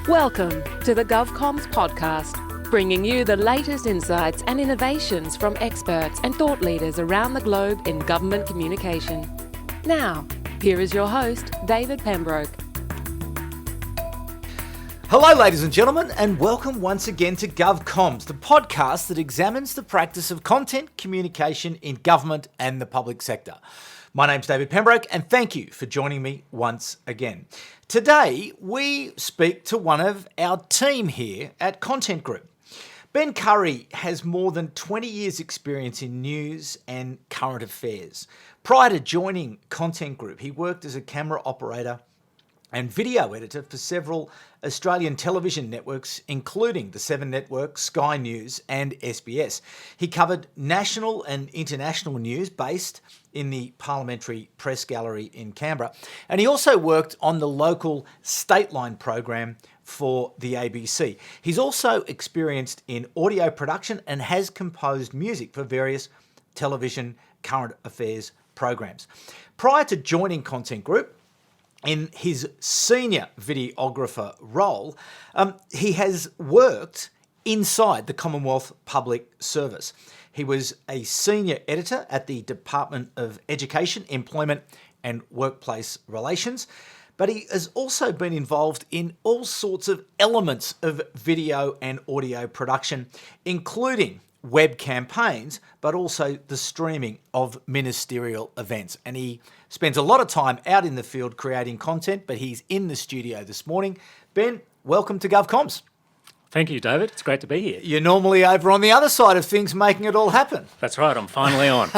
Welcome to the GovComms podcast, bringing you the latest insights and innovations from experts and thought leaders around the globe in government communication. Now, here is your host, David Pembroke. Hello, ladies and gentlemen, and welcome once again to GovComms, the podcast that examines the practice of content communication in government and the public sector. My name's David Pembroke, and thank you for joining me once again. Today, we speak to one of our team here at Content Group. Ben Curry has more than 20 years' experience in news and current affairs. Prior to joining Content Group, he worked as a camera operator and video editor for several Australian television networks, including the Seven Network, Sky News and SBS. He covered national and international news based in the Parliamentary Press Gallery in Canberra. And he also worked on the local Stateline program for the ABC. He's also experienced in audio production and has composed music for various television current affairs programs. Prior to joining Content Group, in his senior videographer role, he has worked inside the Commonwealth Public Service. He was a senior editor at the Department of Education, Employment and Workplace Relations, but he has also been involved in all sorts of elements of video and audio production, including web campaigns, but also the streaming of ministerial events. And he spends a lot of time out in the field creating content, but he's in the studio this morning. Ben, welcome to GovComms. Thank you, David. It's great to be here. You're normally over on the other side of things, making it all happen. That's right. I'm finally on.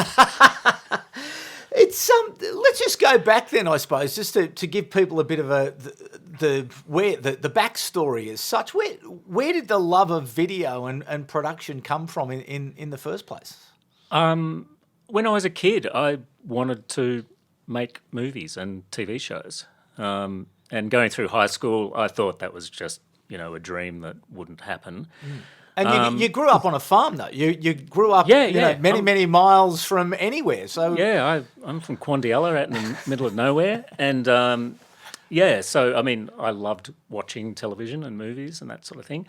It's let's just go back then, I suppose, just to give people a bit of the backstory as such. Where did the love of video and production come from in the first place? When I was a kid, I wanted to make movies and TV shows. And going through high school, I thought that was just, a dream that wouldn't happen. And you grew up on a farm, though. You grew up many miles from anywhere. So yeah, I'm from Quandiella, out in the middle of nowhere. And so, I loved watching television and movies and that sort of thing.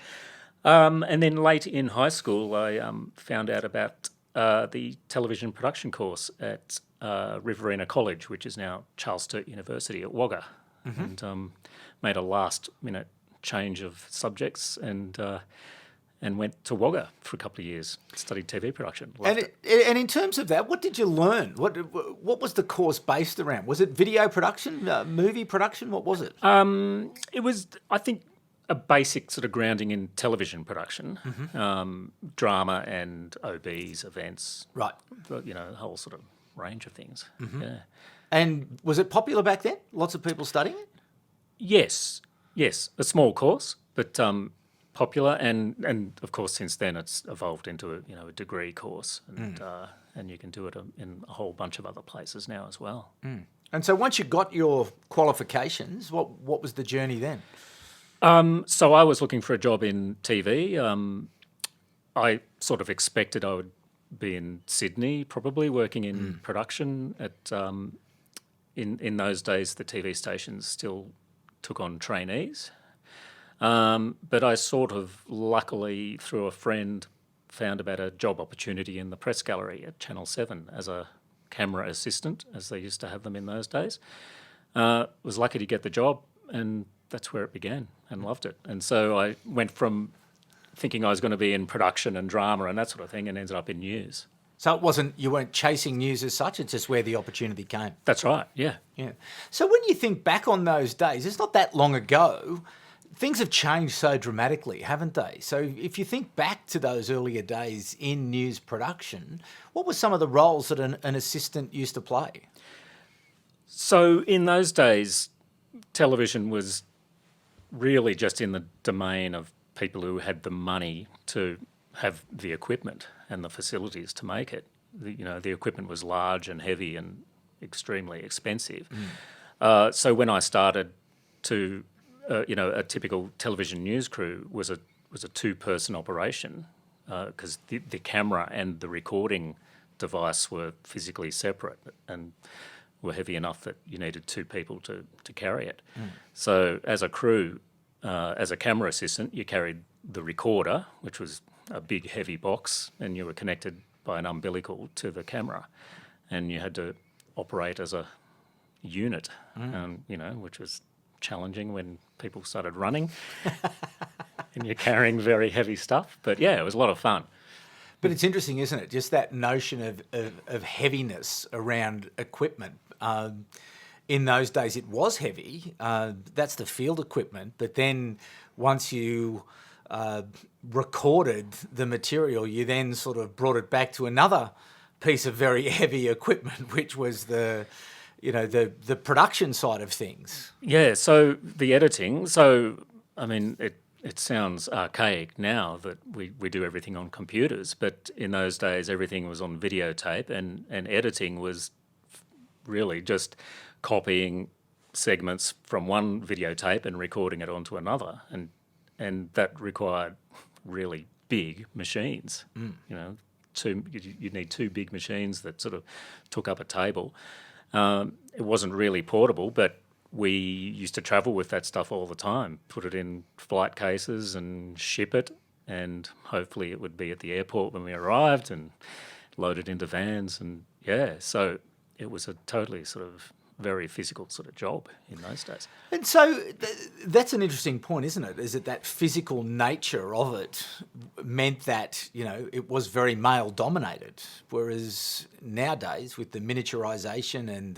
And then late in high school, I found out about the television production course at Riverina College, which is now Charles Sturt University at Wagga, and made a last-minute change of subjects and went to Wagga for a couple of years, studied TV production. And in terms of that, what did you learn? What was the course based around? Was it video production, movie production? What was it? It was, I think, a basic sort of grounding in television production, drama and OBs, events. Right. A whole sort of range of things. Yeah. And was it popular back then? Lots of people studying it? Yes. A small course, but popular, and of course since then it's evolved into a degree course, and you can do it in a whole bunch of other places now as well. And so once you got your qualifications, what was the journey then? So I was looking for a job in TV. I sort of expected I would be in Sydney, probably working in production at. In those days, the TV stations still took on trainees. But I sort of, luckily, through a friend, found about a job opportunity in the Press Gallery at Channel 7 as a camera assistant, as they used to have them in those days. Was lucky to get the job, and that's where it began, and loved it. And so I went from thinking I was going to be in production and drama and that sort of thing, and ended up in news. So you weren't chasing news as such, it's just where the opportunity came. That's right, yeah. So when you think back on those days, it's not that long ago, things have changed so dramatically, haven't they? So if you think back to those earlier days in news production, what were some of the roles that an assistant used to play? So in those days, television was really just in the domain of people who had the money to have the equipment and the facilities to make it. The equipment was large and heavy and extremely expensive. So when I started to, a typical television news crew was a two-person operation because the camera and the recording device were physically separate and were heavy enough that you needed two people to carry it. So as a crew, as a camera assistant, you carried the recorder, which was a big heavy box, and you were connected by an umbilical to the camera, and you had to operate as a unit, which was challenging when people started running and you're carrying very heavy stuff. But yeah, it was a lot of fun. But it's interesting, isn't it? Just that notion of heaviness around equipment. In those days, it was heavy. That's the field equipment. But then once you recorded the material, you then sort of brought it back to another piece of very heavy equipment, which was the production side of things. Yeah, so the editing. So, I mean, it sounds archaic now that we do everything on computers, but in those days, everything was on videotape, and editing was really just copying segments from one videotape and recording it onto another. And that required really big machines. You need two big machines that sort of took up a table. It wasn't really portable, but we used to travel with that stuff all the time, put it in flight cases and ship it, and hopefully it would be at the airport when we arrived and loaded into vans. And yeah, so it was a totally sort of very physical sort of job in those days. And so that's an interesting point, isn't it? Is it that physical nature of it meant that, it was very male dominated, whereas nowadays with the miniaturisation and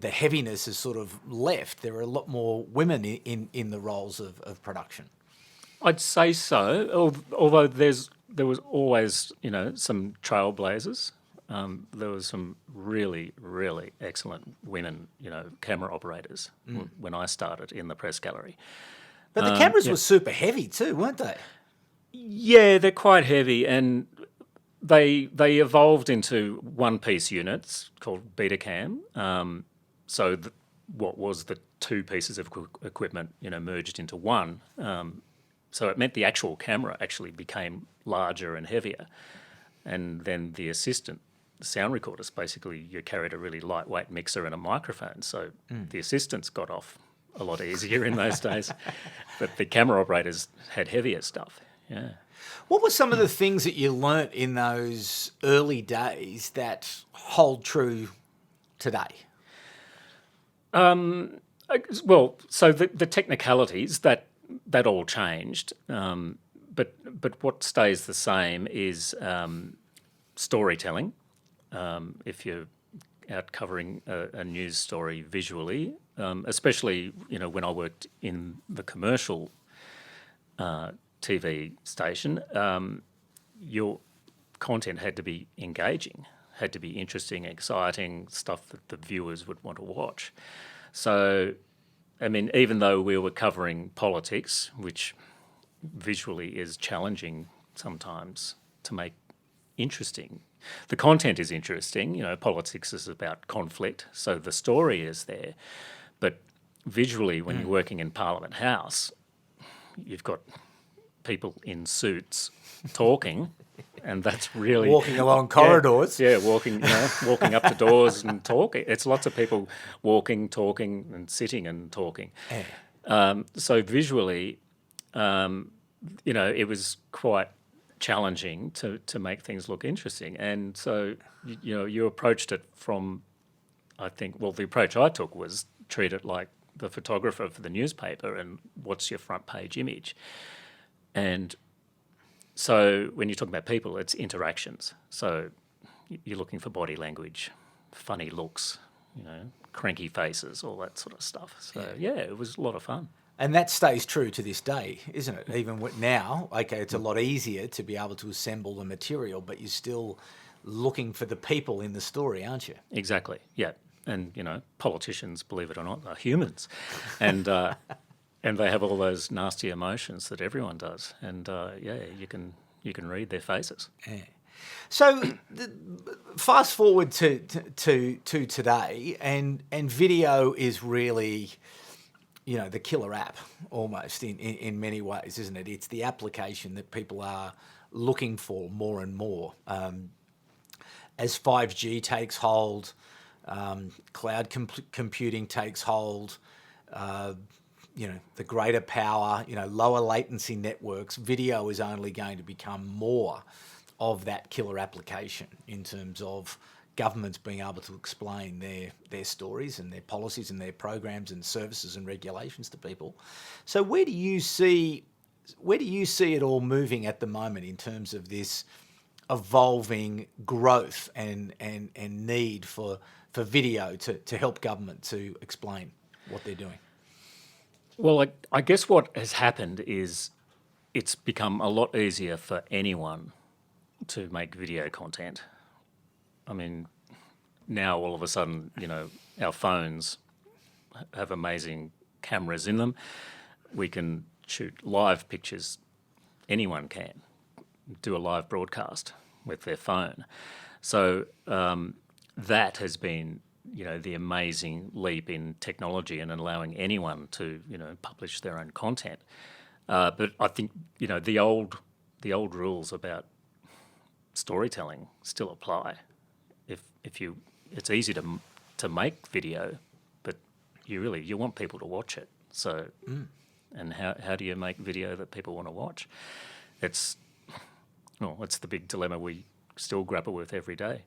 the heaviness is sort of left, there are a lot more women in the roles of production. I'd say so, although there was always, some trailblazers. There was some really, really excellent women, camera operators when I started in the press gallery. But the cameras were super heavy too, weren't they? Yeah, they're quite heavy, and they evolved into one-piece units called Betacam. So what was the two pieces of equipment, merged into one. So it meant the actual camera actually became larger and heavier, and then the sound recorders, basically you carried a really lightweight mixer and a microphone, so the assistants got off a lot easier in those days, but the camera operators had heavier stuff. Yeah. What were some of the things that you learnt in those early days that hold true today? Well, so the technicalities that all changed, but what stays the same is storytelling. If you're out covering a news story visually, especially when I worked in the commercial TV station, your content had to be engaging, had to be interesting, exciting, stuff that the viewers would want to watch. So, I mean, even though we were covering politics, which visually is challenging sometimes to make interesting, the content is interesting. Politics is about conflict, so the story is there. But visually, when you're working in Parliament House, you've got people in suits talking, and that's really walking along corridors. Yeah, walking up to doors and talking. It's lots of people walking, talking, and sitting and talking. So visually, it was quite challenging to make things look interesting, and so you approached it from, I think, the approach I took was treat it like the photographer for the newspaper, and what's your front page image. And so when you're talking about people, it's interactions. So you're looking for body language, funny looks, cranky faces, all that sort of stuff. So yeah, it was a lot of fun. And that stays true to this day, isn't it? Even now, it's a lot easier to be able to assemble the material, but you're still looking for the people in the story, aren't you? Exactly, yeah. And, politicians, believe it or not, are humans. And and they have all those nasty emotions that everyone does. And, you can read their faces. Yeah. So fast forward to today, and video is really, the killer app almost in many ways, isn't it? It's the application that people are looking for more and more. As 5G takes hold, cloud computing takes hold, the greater power, lower latency networks, video is only going to become more of that killer application in terms of governments being able to explain their stories and their policies and their programs and services and regulations to people. So where do you see it all moving at the moment in terms of this evolving growth and need for video to help government to explain what they're doing? Well, I guess what has happened is it's become a lot easier for anyone to make video content. I mean, now all of a sudden, our phones have amazing cameras in them. We can shoot live pictures. Anyone can do a live broadcast with their phone. So that has been, the amazing leap in technology and allowing anyone to, publish their own content. But I think, the old rules about storytelling still apply. It's easy to make video, but you want people to watch it. So, and how do you make video that people want to watch? It's the big dilemma we still grapple with every day.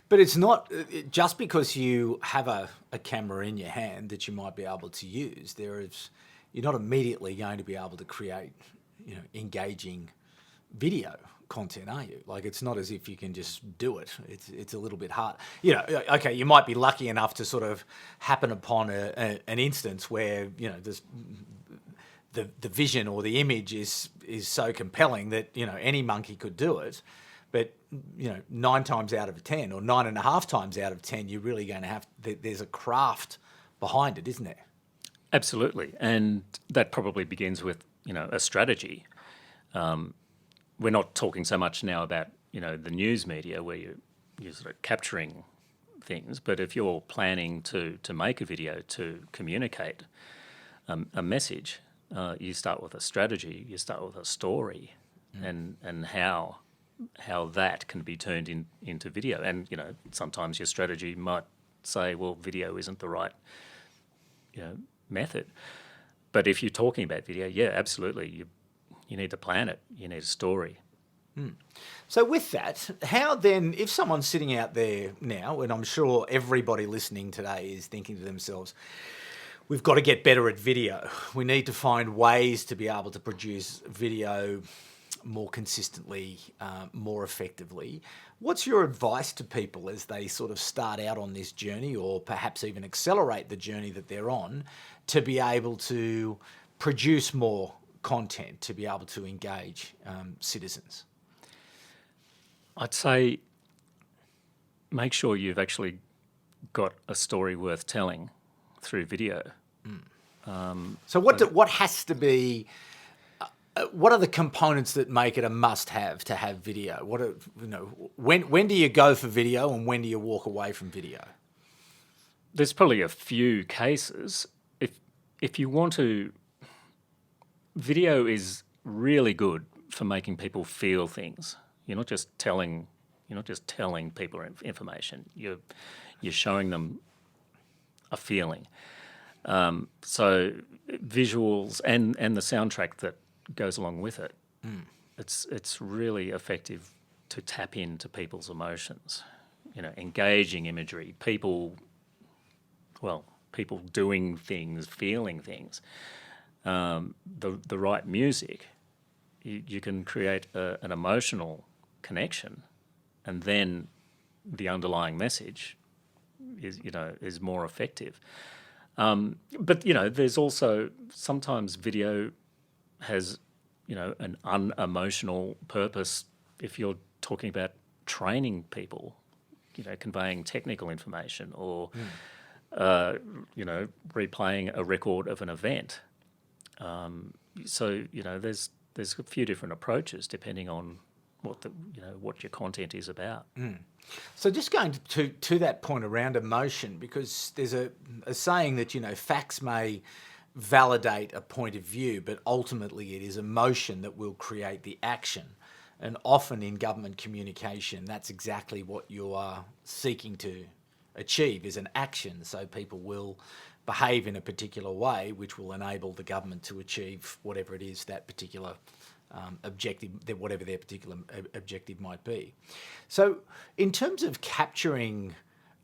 But it's not just because you have a camera in your hand that you might be able to use. You're not immediately going to be able to create, engaging video content, are you? Like, it's not as if you can just do it. It's a little bit hard. Okay, you might be lucky enough to sort of happen upon an instance where the vision or the image is so compelling that any monkey could do it. But 9 times out of 10 or 9.5 times out of 10, you're really going to have. There's a craft behind it, isn't there? Absolutely, and that probably begins with a strategy. We're not talking so much now about the news media where you're sort of capturing things, but if you're planning to make a video to communicate a message, you start with a strategy, you start with a story, and how that can be turned into video. And sometimes your strategy might say, well, video isn't the right method. But if you're talking about video, yeah, absolutely, you need to plan it. You need a story. So with that, how then, if someone's sitting out there now, and I'm sure everybody listening today is thinking to themselves, we've got to get better at video. We need to find ways to be able to produce video more consistently, more effectively. What's your advice to people as they sort of start out on this journey, or perhaps even accelerate the journey that they're on, to be able to produce more content, to be able to engage citizens? I'd say make sure you've actually got a story worth telling through video. So what has to be? What are the components that make it a must-have to have video? When do you go for video and when do you walk away from video? There's probably a few cases. If you want to, video is really good for making people feel things. You're not just telling people information. You're showing them a feeling. So visuals and the soundtrack that goes along with it. It's really effective to tap into people's emotions. Engaging imagery, people doing things, feeling things. The right music, you can create an emotional connection, and then the underlying message is more effective. But there's also sometimes video has an unemotional purpose if you're talking about training people, conveying technical information, or replaying a record of an event. So there's a few different approaches depending on what your content is about. So just going to that point around emotion, because there's a saying that facts may validate a point of view, but ultimately it is emotion that will create the action. And often in government communication, that's exactly what you are seeking to achieve is an action, so people will behave in a particular way, which will enable the government to achieve whatever it is that particular objective, whatever their particular objective might be. So in terms of capturing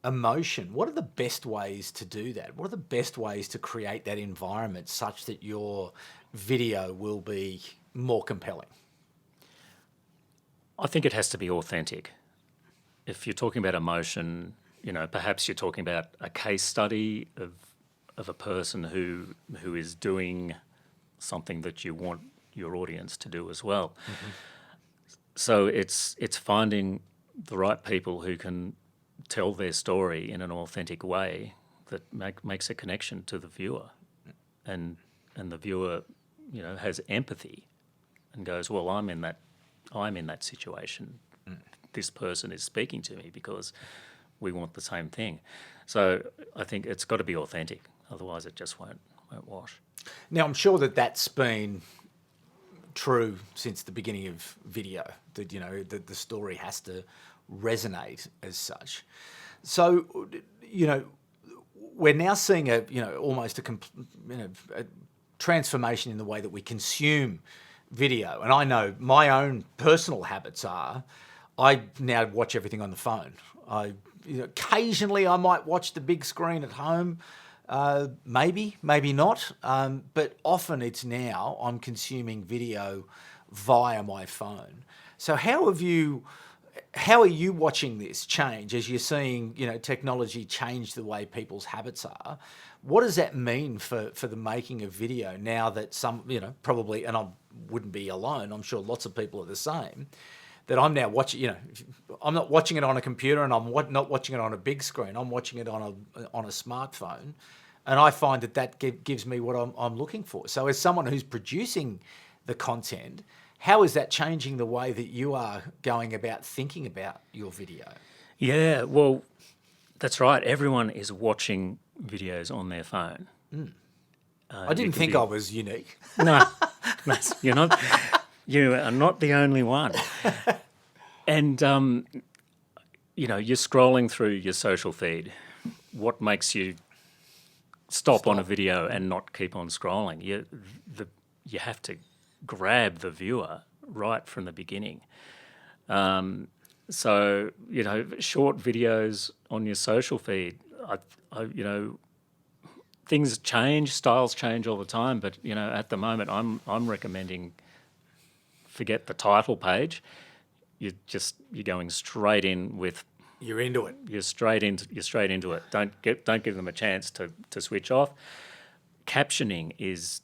emotion, what are the best ways to do that? What are the best ways to create that environment such that your video will be more compelling? I think it has to be authentic. If you're talking about emotion, perhaps you're talking about a case study of a person who is doing something that you want your audience to do as well. Mm-hmm. So it's finding the right people who can tell their story in an authentic way that makes a connection to the viewer, and the viewer, has empathy and goes, well, I'm in that situation. This person is speaking to me because we want the same thing. So I think it's got to be authentic, otherwise it just won't wash. Now, I'm sure that's been true since the beginning of video, that the story has to resonate as such. So, we're now seeing almost a transformation in the way that we consume video. And I know my own personal habits are, I now watch everything on the phone. Occasionally I might watch the big screen at home, maybe not, but often it's now I'm consuming video via my phone. So how are you watching this change as you're seeing, technology change the way people's habits are? What does that mean for the making of video now that some, probably, and I wouldn't be alone, I'm sure lots of people are the same, that I'm now watching, I'm not watching it on a computer and I'm not watching it on a big screen, I'm watching it on a smartphone, and I find that gives me what I'm looking for. So as someone who's producing the content, how is that changing the way that you are going about thinking about your video? Yeah, well, that's right. Everyone is watching videos on their phone. I didn't think I was unique. No, you're not. You are not the only one. And, you're scrolling through your social feed. What makes you stop on a video and not keep on scrolling? You have to grab the viewer right from the beginning. So, short videos on your social feed, things change, styles change all the time, but, at the moment I'm recommending forget the title page. You're going straight in with. You're into it. You're straight into it. Don't give them a chance to switch off. Captioning is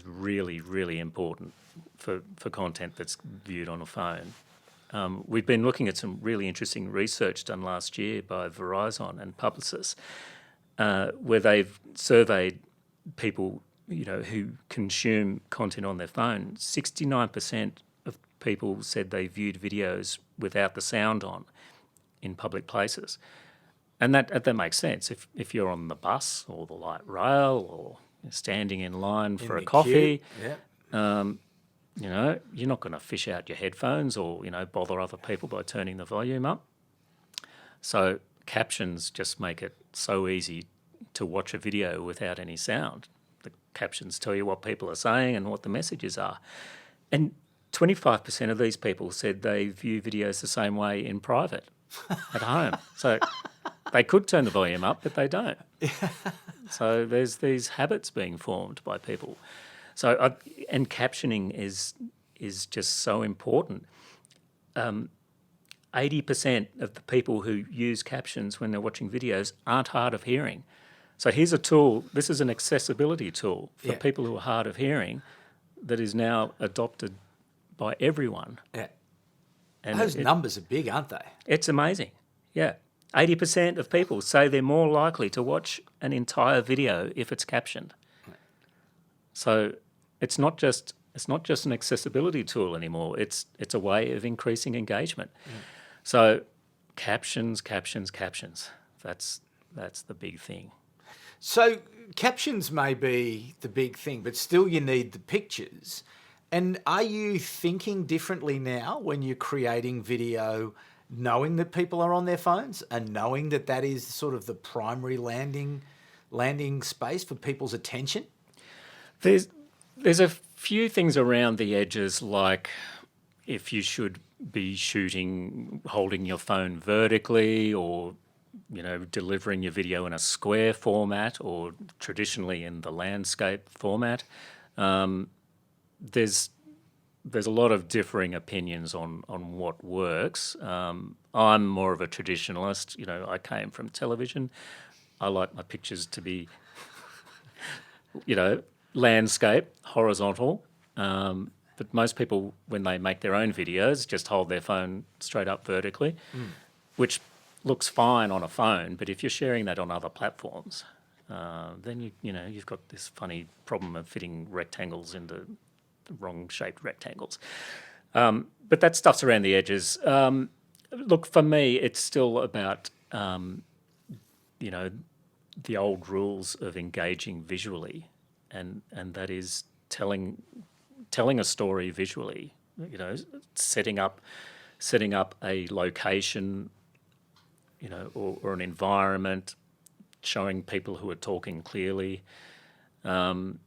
really, really important for content that's viewed on a phone. We've been looking at some really interesting research done last year by Verizon and Publicis, where they've surveyed people, who consume content on their phone. 69% of people said they viewed videos without the sound on in public places. And that makes sense. If you're on the bus or the light rail or standing in line for a coffee, you're not going to fish out your headphones or, bother other people by turning the volume up. So captions just make it so easy to watch a video without any sound. The captions tell you what people are saying and what the messages are. And 25% of these people said they view videos the same way in private at home. So they could turn the volume up, but they don't. So there's these habits being formed by people. So and captioning is just so important. 80% of the people who use captions when they're watching videos aren't hard of hearing. So here's a tool. This is an accessibility tool for people who are hard of hearing that is now adopted by everyone. Yeah. And those numbers are big, aren't they? It's amazing. Yeah. 80% of people say they're more likely to watch an entire video if it's captioned. So it's not just an accessibility tool anymore. It's a way of increasing engagement. So captions. That's the big thing. So captions may be the big thing, but still you need the pictures. And are you thinking differently now when you're creating video knowing that people are on their phones and knowing that that is sort of the primary landing space for people's attention? There's a few things around the edges, like if you should be shooting, holding your phone vertically, or delivering your video in a square format, or traditionally in the landscape format. There's a lot of differing opinions on what works. I'm more of a traditionalist. I came from television. I like my pictures to be, landscape, horizontal. But most people, when they make their own videos, just hold their phone straight up vertically, which looks fine on a phone. But if you're sharing that on other platforms, then you've got this funny problem of fitting rectangles into the wrong shaped rectangles. But that stuff's around the edges. Look, for me, it's still about the old rules of engaging visually, and that is telling a story visually. Setting up a location, or an environment, showing people who are talking clearly. You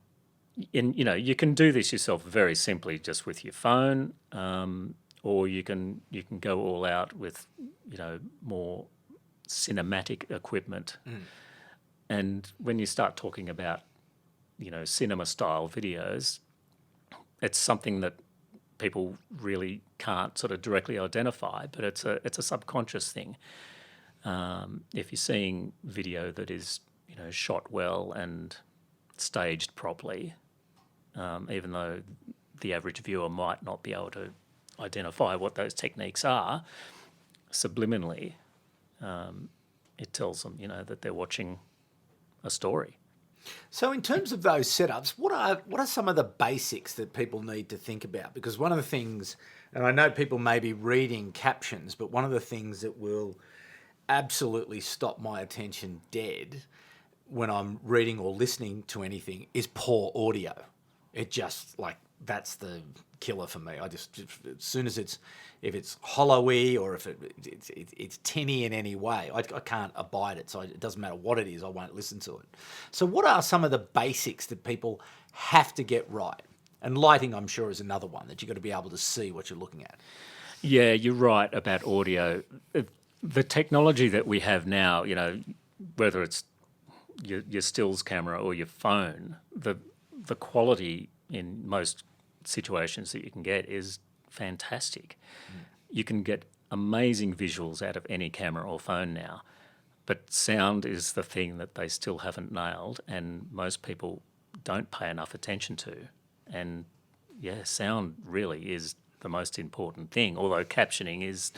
can do this yourself very simply just with your phone, or you can go all out with more cinematic equipment. And when you start talking about cinema style videos, it's something that people really can't sort of directly identify, but it's a subconscious thing. If you're seeing video that is shot well and staged properly, even though the average viewer might not be able to identify what those techniques are, subliminally, it tells them, that they're watching a story. So in terms of those setups, what are some of the basics that people need to think about? Because one of the things, and I know people may be reading captions, but one of the things that will absolutely stop my attention dead when I'm reading or listening to anything is poor audio. It just, that's the killer for me. As soon as if it's hollowy or if it's tinny in any way, I can't abide it. So it doesn't matter what it is, I won't listen to it. So what are some of the basics that people have to get right? And lighting, I'm sure, is another one, that you've got to be able to see what you're looking at. Yeah, you're right about audio. The technology that we have now, whether it's your stills camera or your phone, the quality in most situations that you can get is fantastic. You can get amazing visuals out of any camera or phone now, but sound is the thing that they still haven't nailed, and most people don't pay enough attention to. And yeah, sound really is the most important thing, although captioning is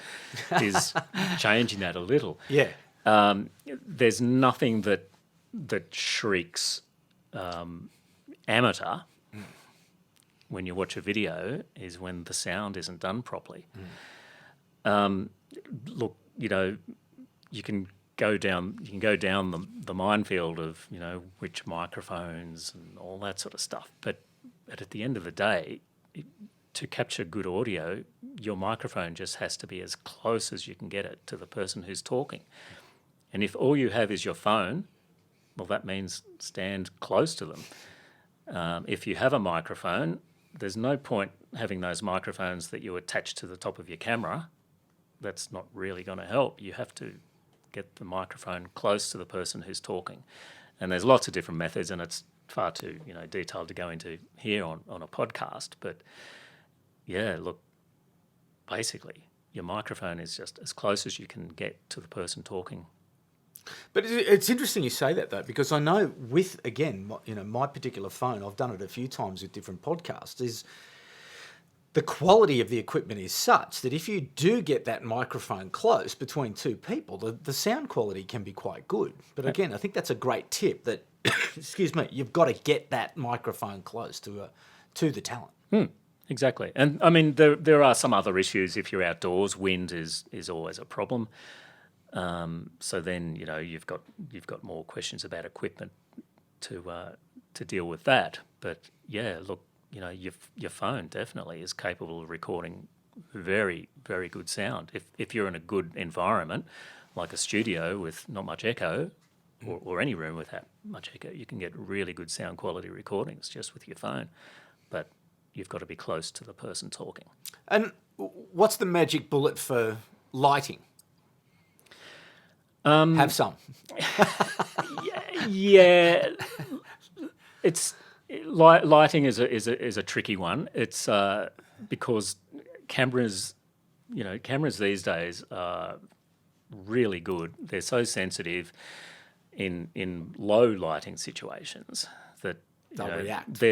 changing that a little. Yeah. There's nothing that shrieks amateur when you watch a video is when the sound isn't done properly. Look, you can go down the minefield of which microphones and all that sort of stuff, but at the end of the day, to capture good audio, your microphone just has to be as close as you can get it to the person who's talking. And if all you have is your phone, well, that means stand close to them. If you have a microphone, there's no point having those microphones that you attach to the top of your camera. That's not really going to help. You have to get the microphone close to the person who's talking. And there's lots of different methods, and it's far too detailed to go into here on a podcast. But yeah, look, basically, your microphone is just as close as you can get to the person talking. But it's interesting you say that, though, because I know with, again, my particular phone, I've done it a few times with different podcasts, is the quality of the equipment is such that if you do get that microphone close between two people, the sound quality can be quite good. But again, I think that's a great tip that, excuse me, you've got to get that microphone close to the talent. Exactly. And I mean, there are some other issues. If you're outdoors, wind is always a problem. So then you've got more questions about equipment to deal with that. But yeah, look, your phone definitely is capable of recording very, very good sound. If you're in a good environment, like a studio with not much echo, or any room with that much echo, you can get really good sound quality recordings just with your phone. But you've got to be close to the person talking. And what's the magic bullet for lighting? Have some. Yeah, lighting is a tricky one. It's because cameras these days are really good. They're so sensitive in low lighting situations that They'll react.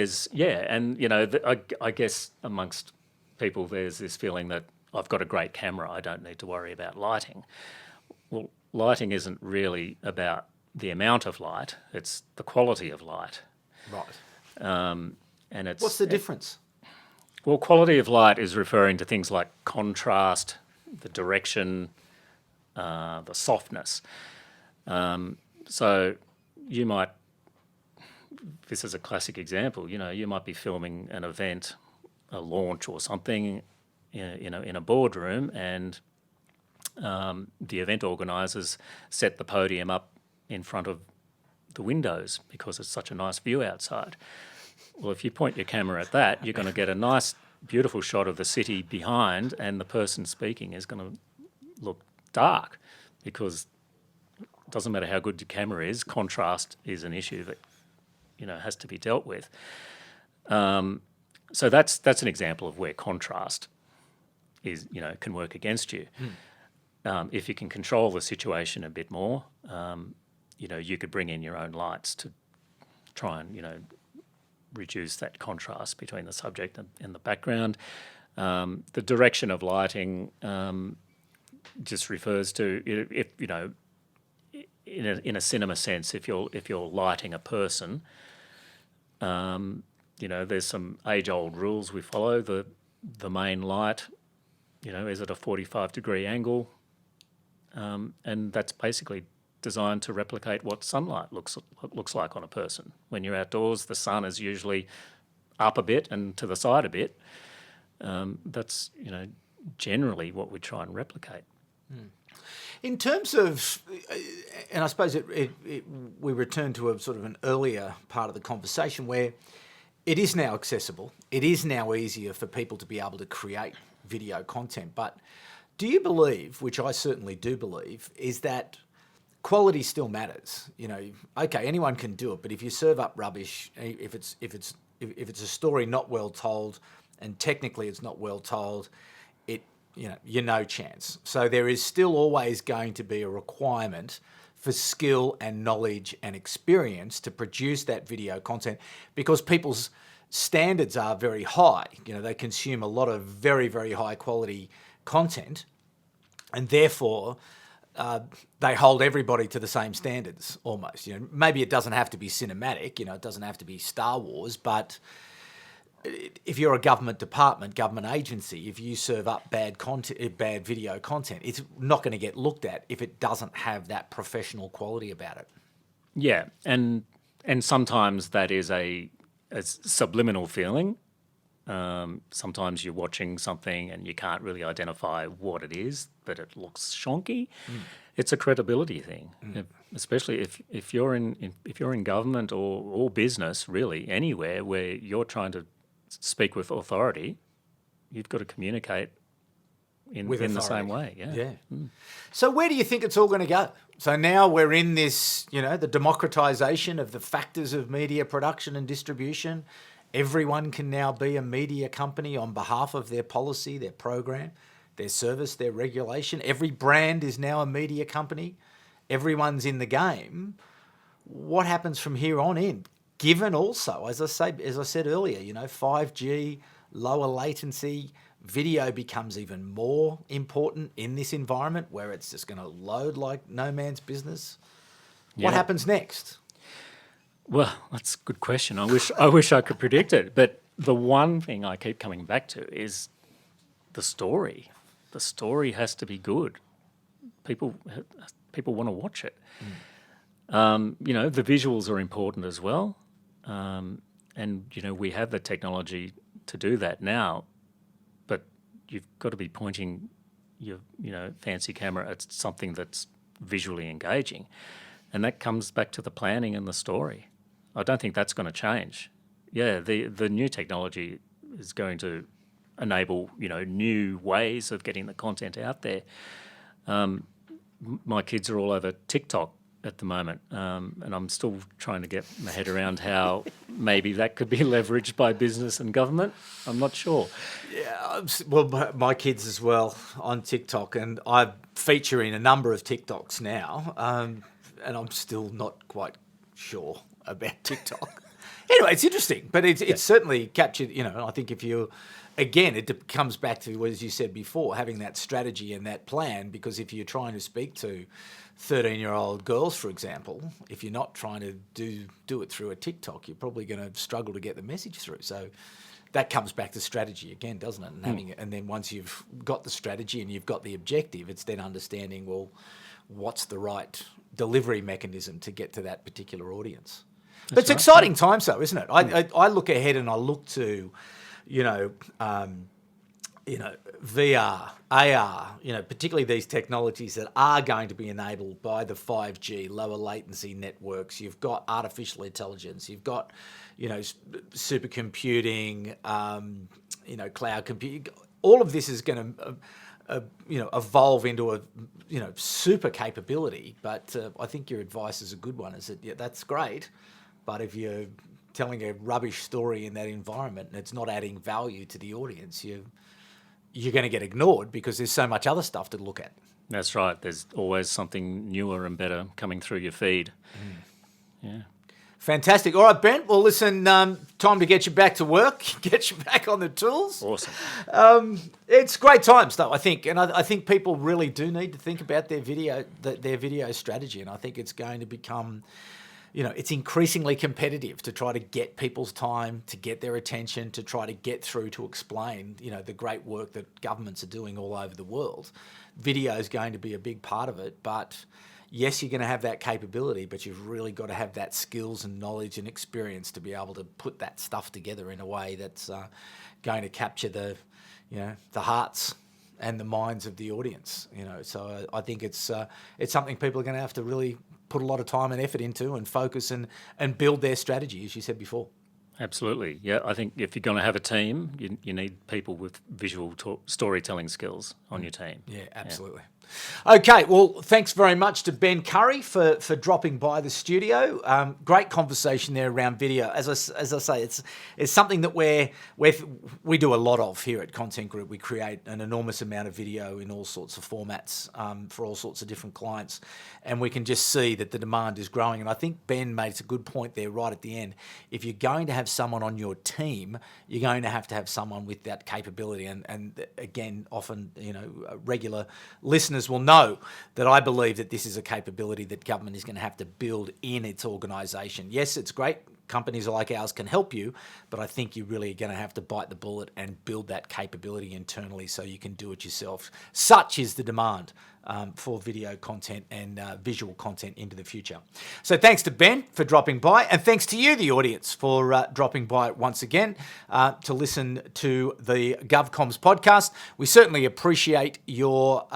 I guess amongst people there's this feeling that I've got a great camera, I don't need to worry about lighting. Well, lighting isn't really about the amount of light; it's the quality of light. Right. And it's What's the difference? Well, quality of light is referring to things like contrast, the direction, the softness. So you might, this is a classic example, you might be filming an event, a launch or something in a boardroom, and the event organisers set the podium up in front of the windows because it's such a nice view outside. Well, if you point your camera at that, you're going to get a nice, beautiful shot of the city behind, and the person speaking is going to look dark because it doesn't matter how good your camera is, contrast is an issue that has to be dealt with. So that's an example of where contrast is can work against you. If you can control the situation a bit more, you could bring in your own lights to try and reduce that contrast between the subject and the background. The direction of lighting just refers to if in a cinema sense, if you're lighting a person, there's some age-old rules we follow. The main light, is at a 45-degree angle, and that's basically designed to replicate what sunlight looks like on a person. When you're outdoors, the sun is usually up a bit and to the side a bit. That's generally what we try and replicate. In terms of, and I suppose we return to a sort of an earlier part of the conversation where it is now accessible. It is now easier for people to be able to create video content. But do you believe, which I certainly do believe, is that quality still matters? Okay, anyone can do it, but if you serve up rubbish, if it's a story not well told, and technically it's not well told, you're no chance. So there is still always going to be a requirement for skill and knowledge and experience to produce that video content because people's standards are very high. They consume a lot of very, very high quality content, and therefore they hold everybody to the same standards almost. Maybe it doesn't have to be cinematic, it doesn't have to be Star Wars, but if you're a government department, government agency, if you serve up bad video content, it's not going to get looked at if it doesn't have that professional quality about it. Yeah, and sometimes that is a subliminal feeling. Sometimes you're watching something and you can't really identify what it is, but it looks shonky. It's a credibility thing, especially if you're in government or business, really anywhere where you're trying to speak with authority. You've got to communicate in the same way. Yeah. So where do you think it's all going to go? So now we're in this, the democratisation of the factors of media production and distribution. Everyone can now be a media company on behalf of their policy, their program, their service, their regulation. Every brand is now a media company. Everyone's in the game. What happens from here on in? Given also, as I said earlier, 5G, lower latency, video becomes even more important in this environment where it's just going to load like no man's business. What happens next? Well, that's a good question. I wish I could predict it. But the one thing I keep coming back to is the story. The story has to be good. People want to watch it. The visuals are important as well. And we have the technology to do that now. But you've got to be pointing your fancy camera at something that's visually engaging, and that comes back to the planning and the story. I don't think that's going to change. Yeah, the new technology is going to enable new ways of getting the content out there. My kids are all over TikTok at the moment, and I'm still trying to get my head around how maybe that could be leveraged by business and government. I'm not sure. Yeah, well, my kids as well on TikTok, and I feature in a number of TikToks now, and I'm still not quite sure about TikTok. Anyway, it's interesting, but it's certainly captured, I think if you, again, it comes back to, as you said before, having that strategy and that plan, because if you're trying to speak to 13-year-old girls, for example, if you're not trying to do it through a TikTok, you're probably going to struggle to get the message through. So that comes back to strategy again, doesn't it? And having it, and then once you've got the strategy and you've got the objective, it's then understanding, well, what's the right delivery mechanism to get to that particular audience. But it's exciting times, though, isn't it? I look ahead and I look to, VR, AR, particularly these technologies that are going to be enabled by the 5G, lower latency networks. You've got artificial intelligence. You've got, supercomputing, cloud computing. All of this is going to, evolve into a, super capability. But I think your advice is a good one. Is that that's great, but if you're telling a rubbish story in that environment and it's not adding value to the audience, you're going to get ignored because there's so much other stuff to look at. That's right. There's always something newer and better coming through your feed. Yeah. Fantastic. All right, Ben. Well, listen, time to get you back to work, get you back on the tools. Awesome. It's great times, though, I think. And I think people really do need to think about their video strategy. And I think it's going to become, it's increasingly competitive to try to get people's time, to get their attention, to try to get through to explain, the great work that governments are doing all over the world. Video is going to be a big part of it, but yes, you're going to have that capability, but you've really got to have that skills and knowledge and experience to be able to put that stuff together in a way that's going to capture the hearts and the minds of the audience. So I think it's something people are going to have to really put a lot of time and effort into and focus and build their strategy, as you said before. Absolutely. Yeah, I think if you're going to have a team, you need people with visual storytelling skills on your team. Yeah, absolutely. Yeah. Okay, well, thanks very much to Ben Curry for dropping by the studio. Great conversation there around video. As I say, it's something that we do a lot of here at Content Group. We create an enormous amount of video in all sorts of formats for all sorts of different clients, and we can just see that the demand is growing. And I think Ben made a good point there right at the end. If you're going to have someone on your team, you're going to have someone with that capability. And again, often, regular listeners will know that I believe that this is a capability that government is going to have to build in its organisation. Yes, it's great. Companies like ours can help you, but I think you're really going to have to bite the bullet and build that capability internally so you can do it yourself. Such is the demand for video content and visual content into the future. So thanks to Ben for dropping by, and thanks to you, the audience, for dropping by once again to listen to the GovComms podcast. We certainly appreciate your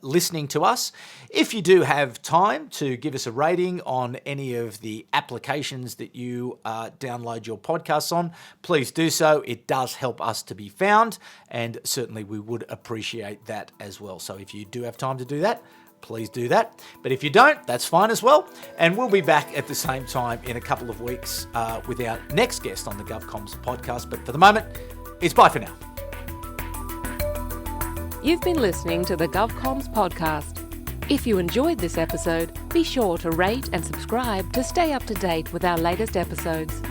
listening to us. If you do have time to give us a rating on any of the applications that you download your podcasts on, please do so. It does help us to be found, and certainly we would appreciate that as well. So if you do have time to do that, please do that. But if you don't, that's fine as well. And we'll be back at the same time in a couple of weeks with our next guest on the GovComms podcast. But for the moment, it's bye for now. You've been listening to the GovComms podcast. If you enjoyed this episode, be sure to rate and subscribe to stay up to date with our latest episodes.